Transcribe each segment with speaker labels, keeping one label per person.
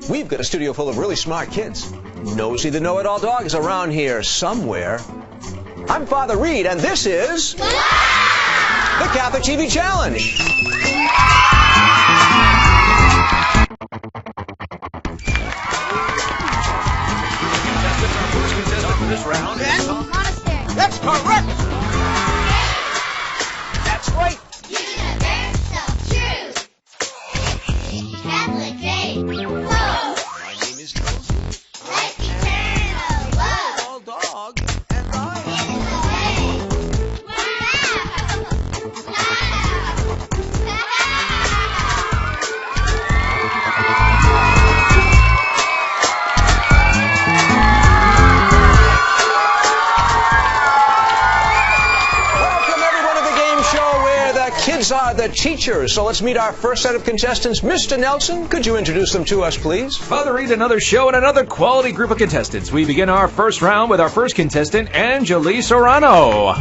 Speaker 1: We've got a studio full of really smart kids. Nosy the Know-It-All Dog is around here somewhere. I'm Father Reed, and this is the Catholic TV Challenge. This round. That's correct. That's right.
Speaker 2: Universal truth. Catholic faith. Hope.
Speaker 1: My name is Nosy.
Speaker 2: Life eternal. Love.
Speaker 1: All dog, and I. Kids are the teachers, so let's meet our first set of contestants. Mr. Nelson, could you introduce them to us, please?
Speaker 3: Father Reed, another show and another quality group of contestants. We begin our first round with our first contestant, Angeli Serrano.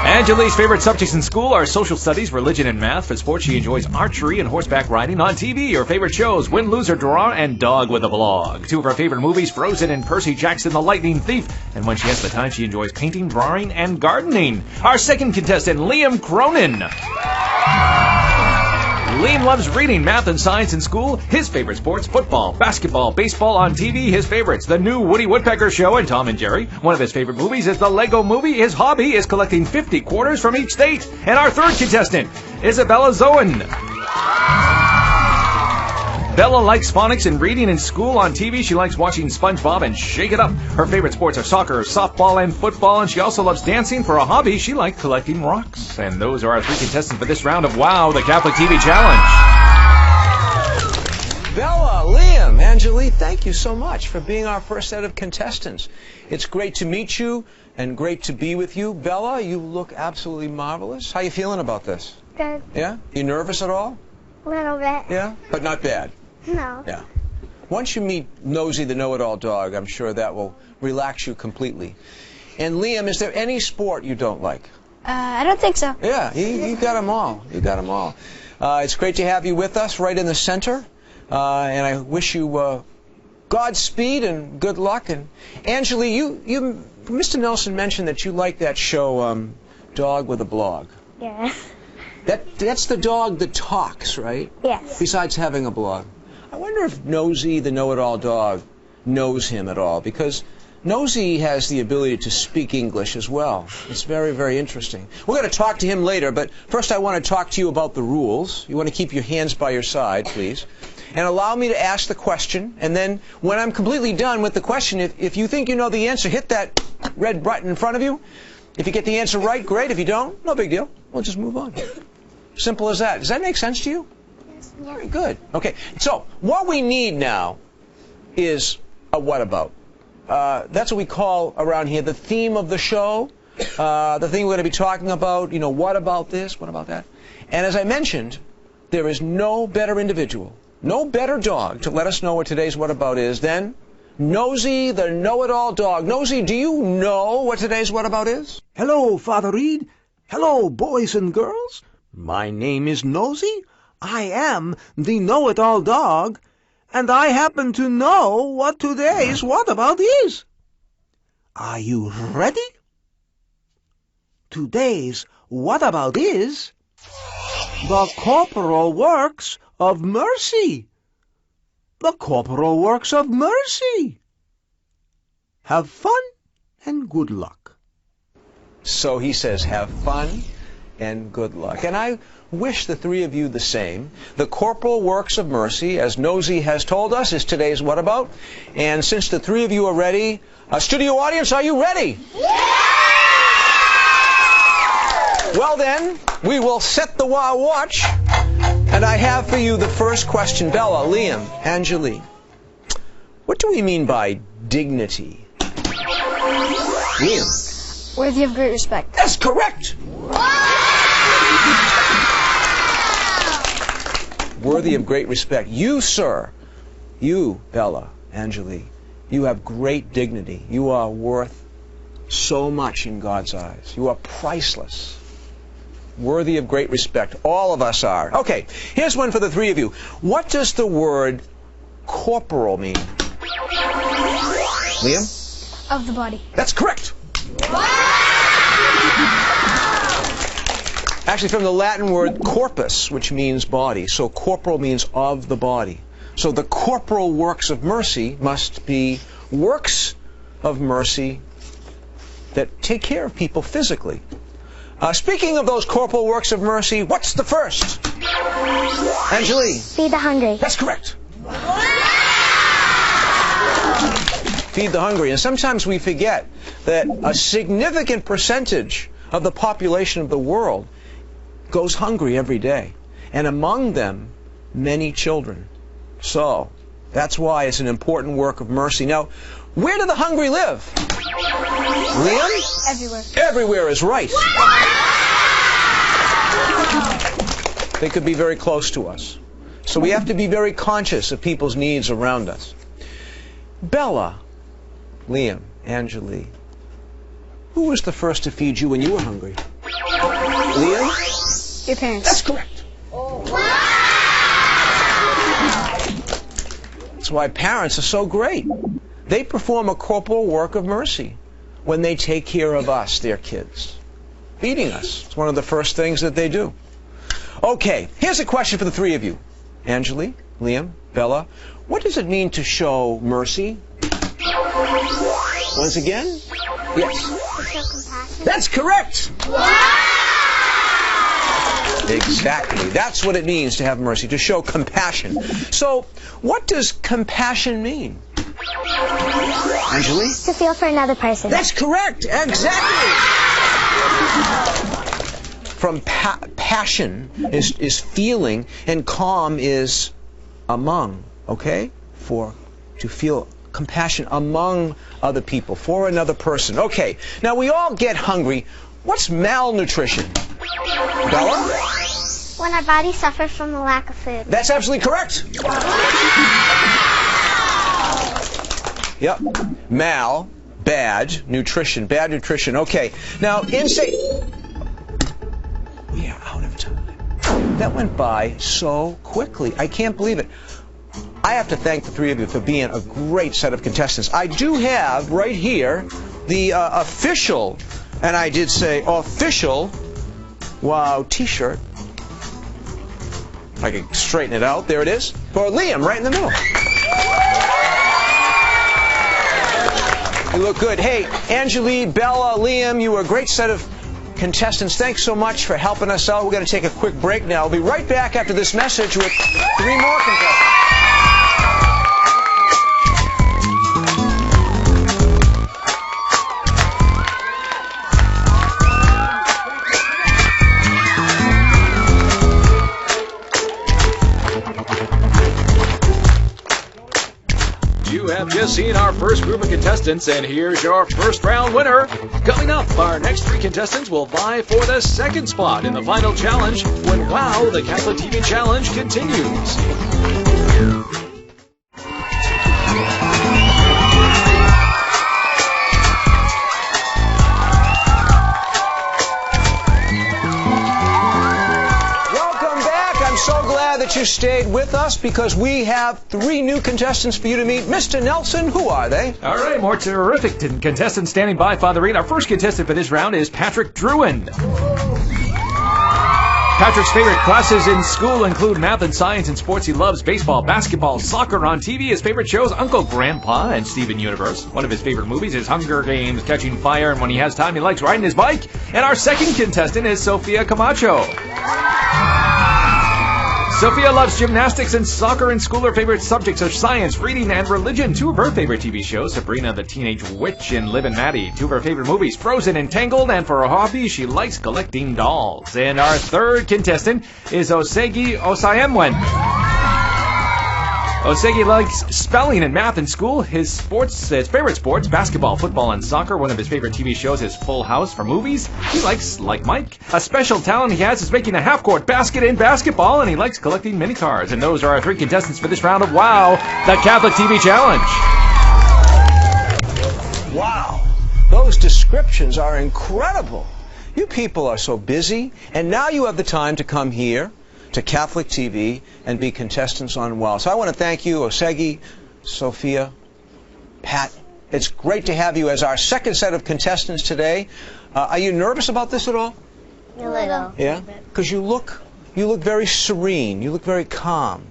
Speaker 3: Angeli's favorite subjects in school are social studies, religion, and math. For sports, she enjoys archery and horseback riding. On TV, her favorite shows, Win, Lose, or Draw, and Dog with a Vlog. Two of her favorite movies, Frozen and Percy Jackson, the Lightning Thief. And when she has the time, she enjoys painting, drawing, and gardening. Our second contestant, Liam Cronin. Liam loves reading, math, and science in school. His favorite sports, football, basketball, baseball. On TV, his favorites, The New Woody Woodpecker Show and Tom and Jerry. One of his favorite movies is The Lego Movie. His hobby is collecting 50 quarters from each state. And our third contestant, Isabella Zoen. Bella likes phonics and reading in school. On TV, she likes watching SpongeBob and Shake It Up. Her favorite sports are soccer, softball, and football, and she also loves dancing. For a hobby, she likes collecting rocks. And those are our three contestants for this round of WOW, the Catholic TV Challenge.
Speaker 1: Bella, Liam, Angeli, thank you so much for being our first set of contestants. It's great to meet you and great to be with you. Bella, you look absolutely marvelous. How you feeling about this?
Speaker 4: Good.
Speaker 1: Yeah? You nervous at all?
Speaker 4: A little bit.
Speaker 1: Yeah? But not bad?
Speaker 4: No.
Speaker 1: Yeah. Once you meet Nosy the Know-It-All Dog, I'm sure that will relax you completely. And Liam, is there any sport you don't like?
Speaker 4: I don't think so.
Speaker 1: Yeah, you got them all. You got them all. It's great to have you with us right in the center. And I wish you Godspeed and good luck. And Angeli, Mr. Nelson mentioned that you like that show, Dog with a Blog.
Speaker 4: Yeah.
Speaker 1: That's the dog that talks, right?
Speaker 4: Yes.
Speaker 1: Besides having a blog. I wonder if Nosy the Know-It-All Dog knows him at all, because Nosy has the ability to speak English as well. It's very, very interesting. We're going to talk to him later, but first I want to talk to you about the rules. You want to keep your hands by your side, please. And allow me to ask the question, and then when I'm completely done with the question, if you think you know the answer, hit that red button in front of you. If you get the answer right, great. If you don't, no big deal. We'll just move on. Simple as that. Does that make sense to you?
Speaker 4: Yes.
Speaker 1: Very good. Okay, so what we need now is a what about. That's what we call around here the theme of the show. The thing we're going to be talking about, what about this, what about that? And as I mentioned, there is no better individual, no better dog to let us know what today's what about is than Nosy the Know-It-All Dog. Nosy, do you know what today's what about is?
Speaker 5: Hello, Father Reed. Hello, boys and girls. My name is Nosy. I am the Know-It-All Dog, and I happen to know what today's what about is. Are you ready? Today's what about is the Corporal Works of Mercy. The Corporal Works of Mercy. Have fun and good luck.
Speaker 1: So he says, have fun and good luck. And I wish the three of you the same. The Corporal Works of Mercy, as Nosy has told us, is today's what about. And since the three of you are ready, studio audience, are you ready? Yeah! Well then, we will set the watch. And I have for you the first question. Bella, Liam, Angeli, what do we mean by dignity? Liam.
Speaker 4: Worthy of great respect.
Speaker 1: That's correct. Worthy of great respect. You, sir, you, Bella, Angeli, you have great dignity. You are worth so much in God's eyes. You are priceless. Worthy of great respect. All of us are. Okay, here's one for the three of you. What does the word corporal mean? Liam?
Speaker 4: Of the body.
Speaker 1: That's correct. Actually, from the Latin word corpus, which means body. So corporal means of the body. So the corporal works of mercy must be works of mercy that take care of people physically. Speaking of those corporal works of mercy, what's the first? Angeline?
Speaker 4: Feed the hungry.
Speaker 1: That's correct. Feed the hungry. And sometimes we forget that a significant percentage of the population of the world goes hungry every day. And among them, many children. So, that's why it's an important work of mercy. Now, where do the hungry live? Liam?
Speaker 4: Everywhere.
Speaker 1: Everywhere is right. They could be very close to us. So we have to be very conscious of people's needs around us. Bella, Liam, Angeli, who was the first to feed you when you were hungry? Liam?
Speaker 4: Your parents.
Speaker 1: That's correct. That's why parents are so great. They perform a corporal work of mercy when they take care of us, their kids. Feeding us. It's one of the first things that they do. Okay, here's a question for the three of you. Angeli, Liam, Bella, what does it mean to show mercy? Once again? Yes.
Speaker 4: To show compassion.
Speaker 1: That's correct. Exactly. That's what it means to have mercy, to show compassion. So, what does compassion mean? Angeli?
Speaker 4: To feel for another person.
Speaker 1: That's correct. Exactly. From passion is feeling, and calm is among. Okay? To feel compassion among other people, for another person. Okay. Now, we all get hungry. What's malnutrition? Bella?
Speaker 4: When our bodies suffer from the lack of food.
Speaker 1: That's absolutely correct. Yep. Mal, bad, nutrition, bad nutrition. Okay. Now, we are out of time. That went by so quickly. I can't believe it. I have to thank the three of you for being a great set of contestants. I do have right here the official, and I did say official, wow, t-shirt. I can straighten it out. There it is. For Liam, right in the middle. You look good. Hey, Angeli, Bella, Liam, you were a great set of contestants. Thanks so much for helping us out. We're going to take a quick break now. We'll be right back after this message with 3 more contestants.
Speaker 3: You have just seen our first group of contestants, and here's your first round winner. Coming up, our next 3 contestants will vie for the second spot in the final challenge when WOW, the Catholic TV Challenge, continues.
Speaker 1: That you stayed with us because we have 3 new contestants for you to meet. Mr. Nelson, who are they?
Speaker 3: All right, more terrific contestants standing by, Father Reed. Our first contestant for this round is Patrick Druin. Patrick's favorite classes in school include math and science and sports. He loves baseball, basketball, soccer. On TV, his favorite shows, Uncle, Grandpa, and Steven Universe. One of his favorite movies is Hunger Games, Catching Fire, and when he has time, he likes riding his bike. And our second contestant is Sophia Camacho. Sophia loves gymnastics and soccer in school. Her favorite subjects are science, reading, and religion. 2 of her favorite TV shows, Sabrina the Teenage Witch and Liv and Maddie. 2 of her favorite movies, Frozen and Tangled. And for her hobby, she likes collecting dolls. And our third contestant is Osegi Osayemwen. Osegi likes spelling and math in school. His favorite sports, basketball, football, and soccer. One of his favorite TV shows is Full House. For movies, he likes, like Mike, a special talent he has is making a half-court basket in basketball, and he likes collecting mini cars. And those are our 3 contestants for this round of WOW, the Catholic TV Challenge.
Speaker 1: Wow. Those descriptions are incredible. You people are so busy, and now you have the time to come here to Catholic TV and be contestants on WOW. So I want to thank you, Osegi, Sophia, Pat. It's great to have you as our second set of contestants today. Are you nervous about this at all?
Speaker 4: A little.
Speaker 1: Yeah? Because you look very serene. You look very calm,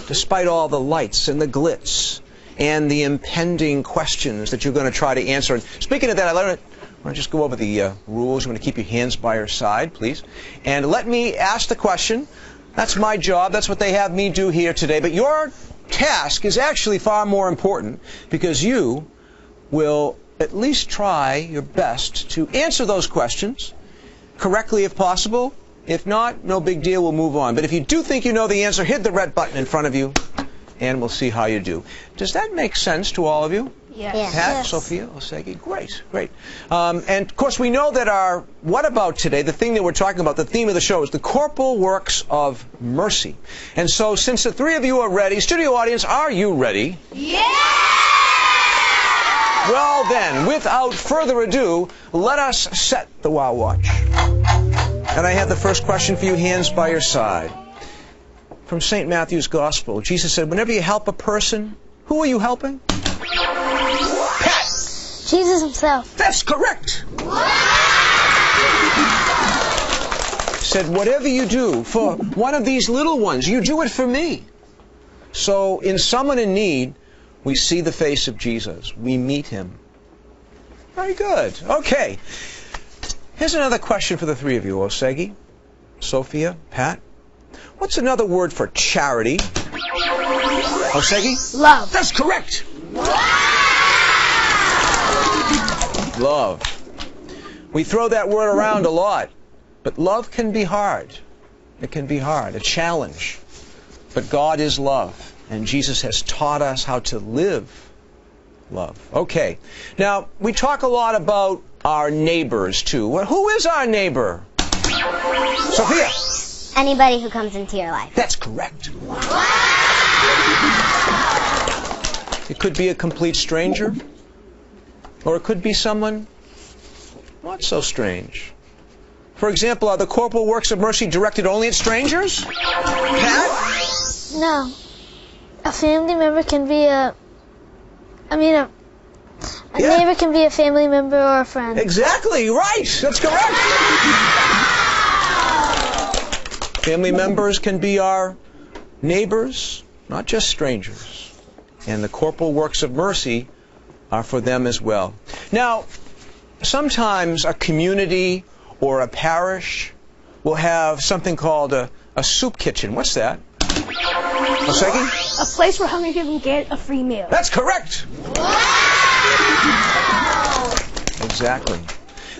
Speaker 1: despite all the lights and the glitz and the impending questions that you're going to try to answer. And speaking of that, I want to just go over the rules. You want to keep your hands by your side, please. And let me ask the question. That's my job. That's what they have me do here today. But your task is actually far more important, because you will at least try your best to answer those questions correctly if possible. If not, no big deal, we'll move on. But if you do think you know the answer, hit the red button in front of you, and we'll see how you do. Does that make sense to all of you?
Speaker 4: Yes.
Speaker 1: Pat, Sophia, Osegi, great, great. And of course we know that our Wudabout today, the thing that we're talking about, the theme of the show, is the Corporal Works of Mercy. And so since the three of you are ready, studio audience, are you ready?
Speaker 2: Yeah!
Speaker 1: Well then, without further ado, let us set the WOW Watch. And I have the first question for you, hands by your side. From St. Matthew's Gospel, Jesus said, whenever you help a person, who are you helping? Pat!
Speaker 4: Jesus himself.
Speaker 1: That's correct! Said, whatever you do for one of these little ones, you do it for me. So in someone in need, we see the face of Jesus. We meet him. Very good. Okay. Here's another question for the three of you, Osegi, Sophia, Pat. What's another word for charity? Osegi?
Speaker 4: Love.
Speaker 1: That's correct. Love. We throw that word around a lot, but love can be hard. It can be hard, a challenge. But God is love, and Jesus has taught us how to live love. Okay. Now, we talk a lot about our neighbors, too. Well, who is our neighbor? Sophia?
Speaker 4: Anybody who comes into your life.
Speaker 1: That's correct. It could be a complete stranger, or it could be someone not so strange. For example, are the Corporal Works of Mercy directed only at strangers? Pat?
Speaker 4: No. A family member can be a neighbor can be a family member or a friend.
Speaker 1: Exactly, right. That's correct. Family members can be our neighbors, not just strangers. And the Corporal Works of Mercy are for them as well. Now, sometimes a community or a parish will have something called a soup kitchen. What's that? Osegi?
Speaker 6: A place where hungry people get a free meal.
Speaker 1: That's correct. Exactly.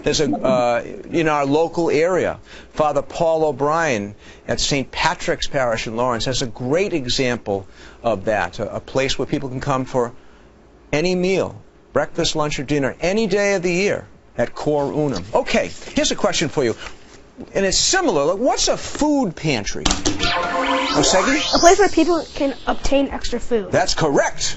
Speaker 1: There's in our local area, Father Paul O'Brien at St. Patrick's Parish in Lawrence has a great example of that, a place where people can come for any meal, breakfast, lunch, or dinner, any day of the year at Cor Unum. Okay, here's a question for you, and it's similar. Like, what's a food pantry? Osegi?
Speaker 6: A place where people can obtain extra food.
Speaker 1: That's correct.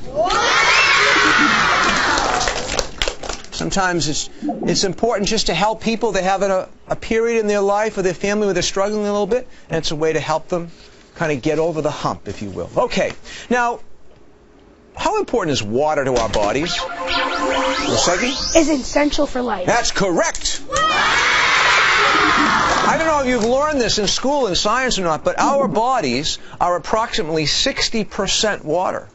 Speaker 1: Sometimes it's important just to help people. They have a period in their life or their family where they're struggling a little bit, and it's a way to help them kind of get over the hump, if you will. Okay, now, how important is water to our bodies? Osegi?
Speaker 6: Is essential for life.
Speaker 1: That's correct. I don't know if you've learned this in school in science or not, but our bodies are approximately 60% water.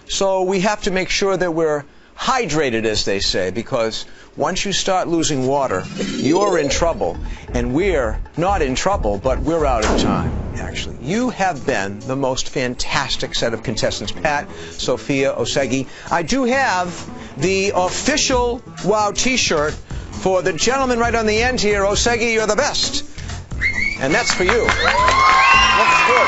Speaker 1: So we have to make sure that we're hydrated, as they say, because once you start losing water, you're in trouble. And we're not in trouble, but we're out of time, actually. You have been the most fantastic set of contestants. Pat, Sophia, Osegi. I do have the official WOW t-shirt for the gentleman right on the end here. Osegi, you're the best. And that's for you. Looks good.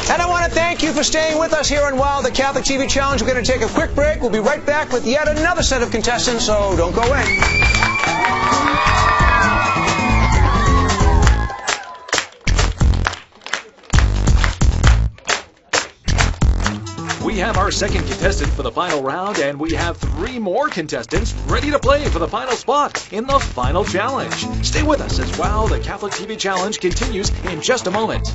Speaker 1: And I want to thank you for staying with us here on WOW, the Catholic TV Challenge. We're going to take a quick break. We'll be right back with yet another set of contestants, so don't go away.
Speaker 3: We have our second contestant for the final round, and we have 3 more contestants ready to play for the final spot in the final challenge. Stay with us as Wow, the Catholic TV Challenge continues in just a moment.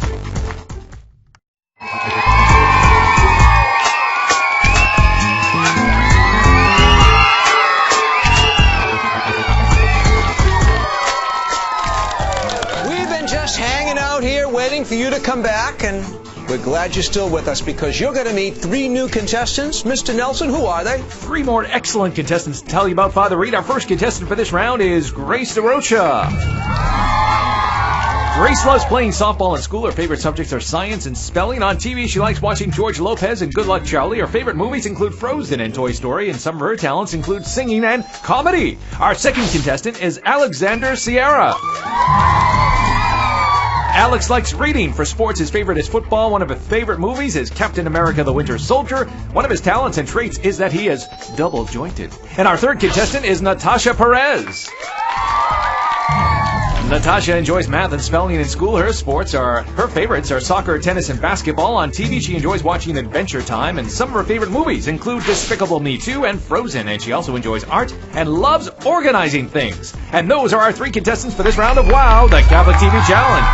Speaker 1: We've been just hanging out here waiting for you to come back, and we're glad you're still with us because you're going to meet 3 new contestants. Mr. Nelson, who are they?
Speaker 3: 3 more excellent contestants to tell you about, Father Reed. Our first contestant for this round is Grace DeRocha. Grace loves playing softball in school. Her favorite subjects are science and spelling. On TV, she likes watching George Lopez and Good Luck Charlie. Her favorite movies include Frozen and Toy Story, and some of her talents include singing and comedy. Our second contestant is Alexander Sierra. Alex likes reading. For sports, his favorite is football. One of his favorite movies is Captain America the Winter Soldier. One of his talents and traits is that he is double-jointed. And our third contestant is Natasha Perez. Natasha enjoys math and spelling in school. Her favorites are soccer, tennis, and basketball. On TV, she enjoys watching Adventure Time, and some of her favorite movies include Despicable Me 2 and Frozen, and she also enjoys art and loves organizing things. And those are our 3 contestants for this round of Wow, the Catholic TV Challenge.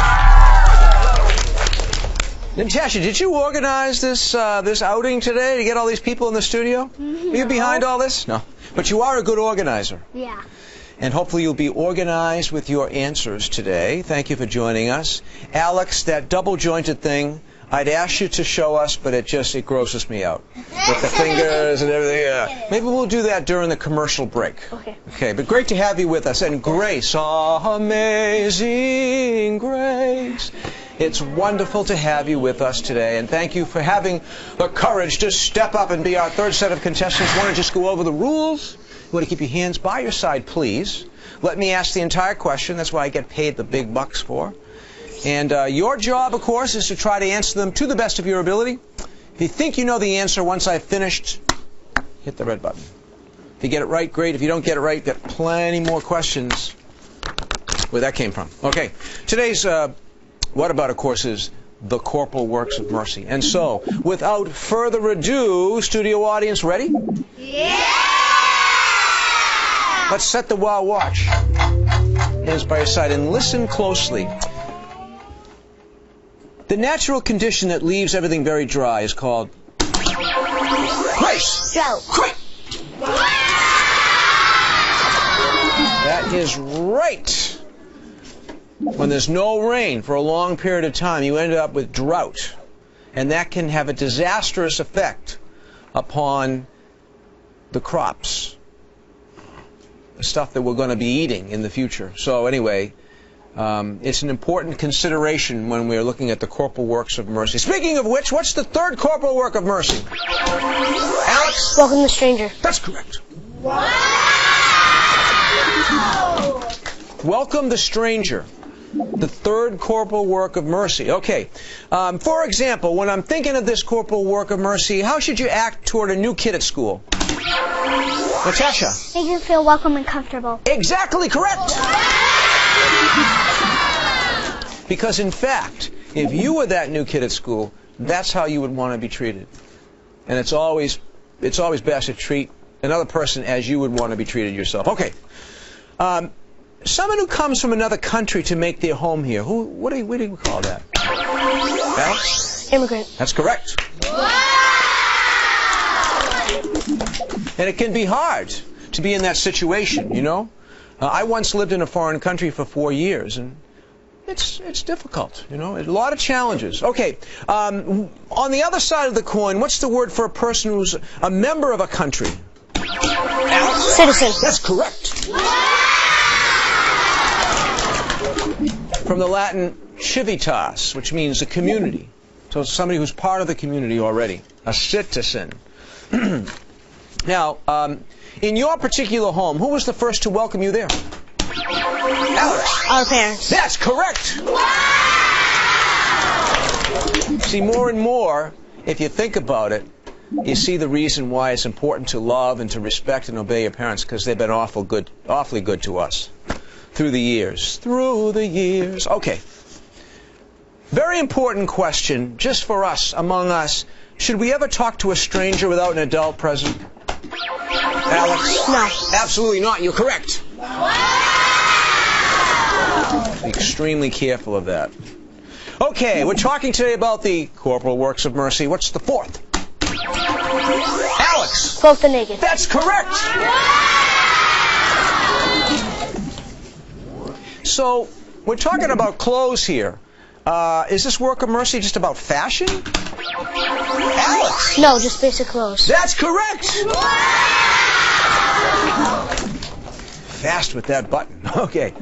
Speaker 1: Natasha, did you organize this outing today to get all these people in the studio? Are you behind all this? No. But you are a good organizer.
Speaker 4: Yeah.
Speaker 1: And hopefully you'll be organized with your answers today. Thank you for joining us. Alex, that double-jointed thing, I'd ask you to show us, but it grosses me out. With the fingers and everything. Maybe we'll do that during the commercial break.
Speaker 4: Okay.
Speaker 1: Okay, but great to have you with us. And Grace, amazing Grace. It's wonderful to have you with us today, and thank you for having the courage to step up and be our third set of contestants. Want to just go over the rules? You want to keep your hands by your side, please. Let me ask the entire question. That's what I get paid the big bucks for. And your job, of course, is to try to answer them to the best of your ability. If you think you know the answer once I've finished, hit the red button. If you get it right, great. If you don't get it right, get plenty more questions. Where that came from. Okay. Today's Wudabout, of course, is the Corporal Works of Mercy. And so, without further ado, studio audience, ready?
Speaker 2: Yeah!
Speaker 1: Let's set the Wow Watch. Hands by your side and listen closely. The natural condition that leaves everything very dry is called Grace.
Speaker 4: Drought.
Speaker 1: Quick. That is right. When there's no rain for a long period of time, you end up with drought. And that can have a disastrous effect upon the crops, the stuff that we're going to be eating in the future. So anyway, it's an important consideration when we're looking at the Corporal Works of Mercy. Speaking of which, what's the third Corporal Work of Mercy? Alex?
Speaker 4: Welcome the stranger.
Speaker 1: That's correct. Welcome the stranger. The third Corporal Work of Mercy. Okay. For example, when I'm thinking of this Corporal Work of Mercy, how should you act toward a new kid at school? Natasha?
Speaker 4: Make you feel welcome and comfortable.
Speaker 1: Exactly correct. Because in fact, if you were that new kid at school, that's how you would want to be treated. And it's always best to treat another person as you would want to be treated yourself. Okay. Someone who comes from another country to make their home here. What do we call that? Alex?
Speaker 4: Immigrant.
Speaker 1: That's correct. And it can be hard to be in that situation, you know. I once lived in a foreign country for 4 years, and it's difficult, you know. A lot of challenges. Okay. On the other side of the coin, what's the word for a person who's a member of a country? Alex?
Speaker 4: Citizen.
Speaker 1: That's correct. From the Latin civitas, which means a community. So it's somebody who's part of the community already. A citizen. Now, in your particular home, who was the first to welcome you there? Alex.
Speaker 4: Our parents.
Speaker 1: That's correct. See, more and more, if you think about it, you see the reason why it's important to love and to respect and obey your parents, because they've been awfully good to us through the years. Through the years. Okay. Very important question, just for us, among us. Should we ever talk to a stranger without an adult present? Alex?
Speaker 6: No.
Speaker 1: Absolutely not. You're correct. Be extremely careful of that. Okay, we're talking today about the Corporal Works of Mercy. What's the fourth? Alex?
Speaker 4: Clothe the naked.
Speaker 1: That's correct. So, we're talking about clothes here. Is this work of mercy just about fashion? Alex?
Speaker 4: No, just basic clothes.
Speaker 1: That's correct. Fast with that button. Okay.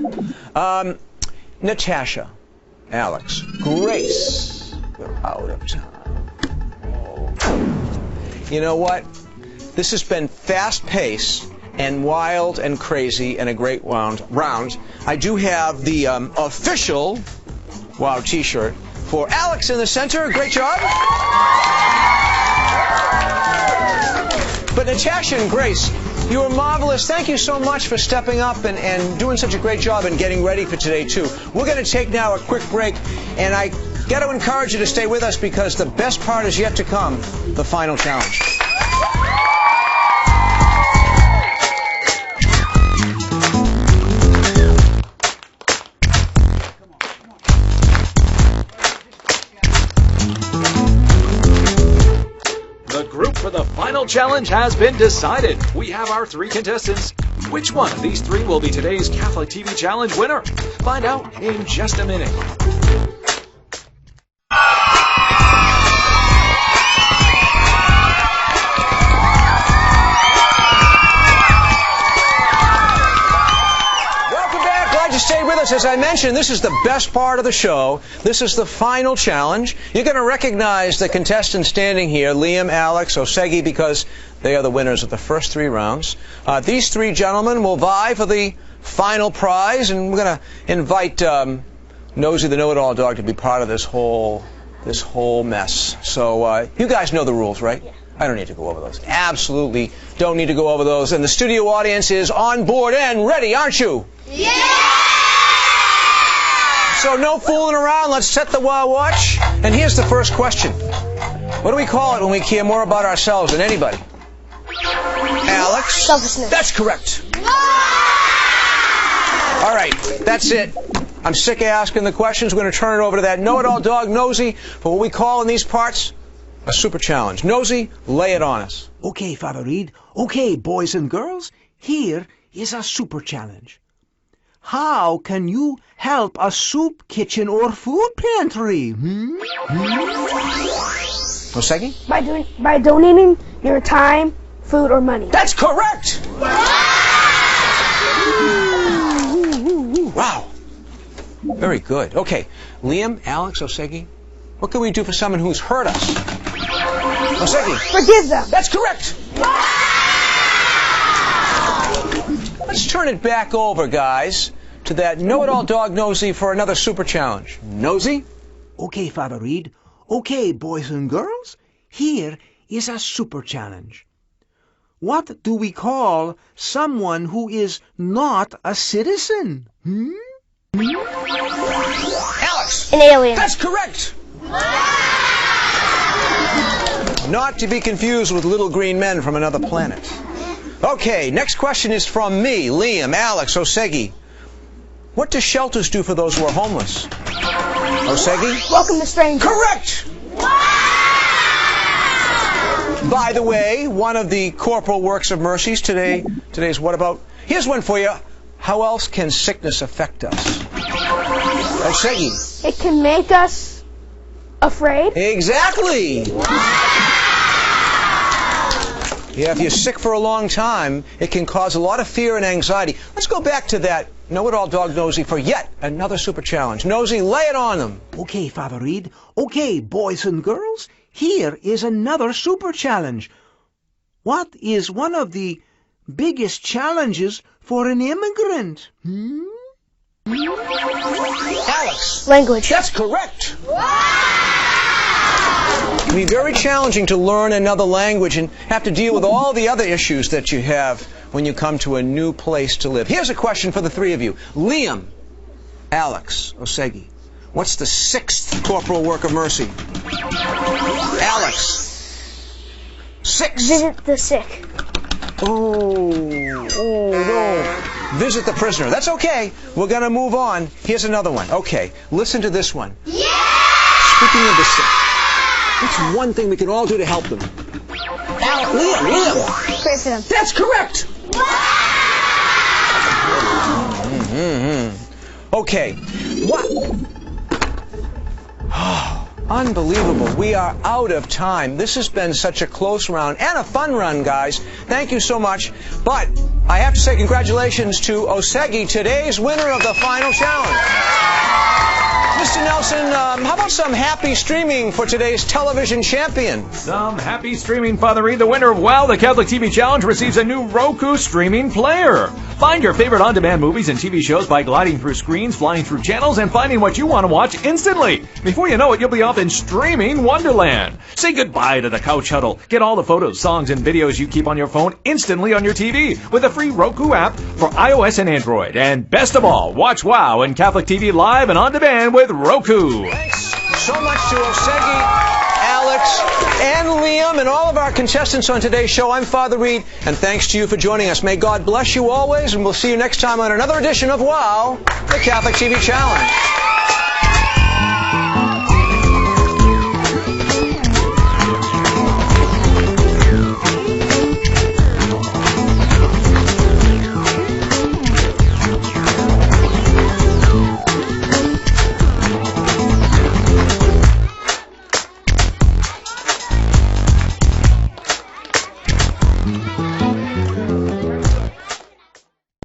Speaker 1: Natasha. Alex. Grace. We're out of time. You know what? This has been fast-paced and wild and crazy and a great round. I do have the official Wow t-shirt for Alex in the center. Great job. But Natasha and Grace, you were marvelous. Thank you so much for stepping up and doing such a great job and getting ready for today, too. We're going to take now a quick break, and I got to encourage you to stay with us because the best part is yet to come, the final challenge.
Speaker 3: The group for the final challenge has been decided. We have our 3 contestants. Which one of these 3 will be today's Catholic TV Challenge winner? Find out in just a minute.
Speaker 1: As I mentioned, this is the best part of the show. This is the final challenge. You're going to recognize the contestants standing here, Liam, Alex, Osegi, because they are the winners of the first 3 rounds. These 3 gentlemen will vie for the final prize, and we're going to invite Nosy the Know-It-All Dog to be part of this whole mess. So you guys know the rules, right? Yeah. I don't need to go over those. Absolutely don't need to go over those. And the studio audience is on board and ready, aren't you?
Speaker 2: Yeah!
Speaker 1: So no fooling around. Let's set the watch. And here's the first question. What do we call it when we care more about ourselves than anybody? Alex?
Speaker 4: Selfishness.
Speaker 1: That's correct. All right, that's it. I'm sick of asking the questions. We're going to turn it over to that know-it-all dog, Nosy, for what we call in these parts a super challenge. Nosy, lay it on us.
Speaker 5: Okay, Father Reed. Okay, boys and girls, here is a super challenge. How can you help a soup kitchen or food pantry?
Speaker 1: Osegi?
Speaker 6: By donating your time, food, or money.
Speaker 1: That's correct! Wow. Very good. Okay, Liam, Alex, Osegi, what can we do for someone who's hurt us? Osegi?
Speaker 6: Forgive them.
Speaker 1: That's correct! Let's turn it back over, guys, to that know-it-all dog Nosy for another super challenge. Nosy?
Speaker 5: Okay, Father Reed. Okay, boys and girls, here is a super challenge. What do we call someone who is not a citizen?
Speaker 1: Alex!
Speaker 4: An alien.
Speaker 1: That's correct! Not to be confused with little green men from another planet. Okay, next question is from me, Liam, Alex, Osegi. What do shelters do for those who are homeless? Osegi?
Speaker 6: Welcome the stranger.
Speaker 1: Correct! By the way, one of the Corporal Works of Mercies today's Wudabout. Here's one for you. How else can sickness affect us? Osegi?
Speaker 6: It can make us afraid.
Speaker 1: Exactly! Yeah, if you're sick for a long time, it can cause a lot of fear and anxiety. Let's go back to that know-it-all dog Nosy for yet another super challenge. Nosy, lay it on them.
Speaker 5: Okay, Father Reed. Okay, boys and girls, here is another super challenge. What is one of the biggest challenges for an immigrant?
Speaker 1: Alex.
Speaker 4: Language.
Speaker 1: That's correct. It can be very challenging to learn another language and have to deal with all the other issues that you have when you come to a new place to live. Here's a question for the 3 of you. Liam, Alex, Osegi, What's the 6th corporal work of mercy? Alex. 6.
Speaker 4: Visit the sick.
Speaker 1: Oh, no. Visit the prisoner. That's okay. We're going to move on. Here's another one. Okay, listen to this one.
Speaker 2: Yeah!
Speaker 1: Speaking of the sick, what's one thing we can all do to help them? Liam.
Speaker 6: Pray for them.
Speaker 1: That's correct. Okay. What? Unbelievable. We are out of time. This has been such a close round and a fun run, guys. Thank you so much. But I have to say congratulations to Osegi, today's winner of the final challenge. Mr. Nelson, how about some happy streaming for today's television champion?
Speaker 3: Some happy streaming, Father Reed. The winner of WOW, the Catholic TV Challenge, receives a new Roku streaming player. Find your favorite on-demand movies and TV shows by gliding through screens, flying through channels, and finding what you want to watch instantly. Before you know it, you'll be off in streaming wonderland. Say goodbye to the couch huddle. Get all the photos, songs, and videos you keep on your phone instantly on your TV with a free Roku app for iOS and Android. And best of all, watch WOW and Catholic TV live and on demand with Roku.
Speaker 1: Thanks so much to Osegi, Alex, and Liam, and all of our contestants on today's show. I'm Father Reed, and thanks to you for joining us. May God bless you always, and we'll see you next time on another edition of WOW, the Catholic TV Challenge.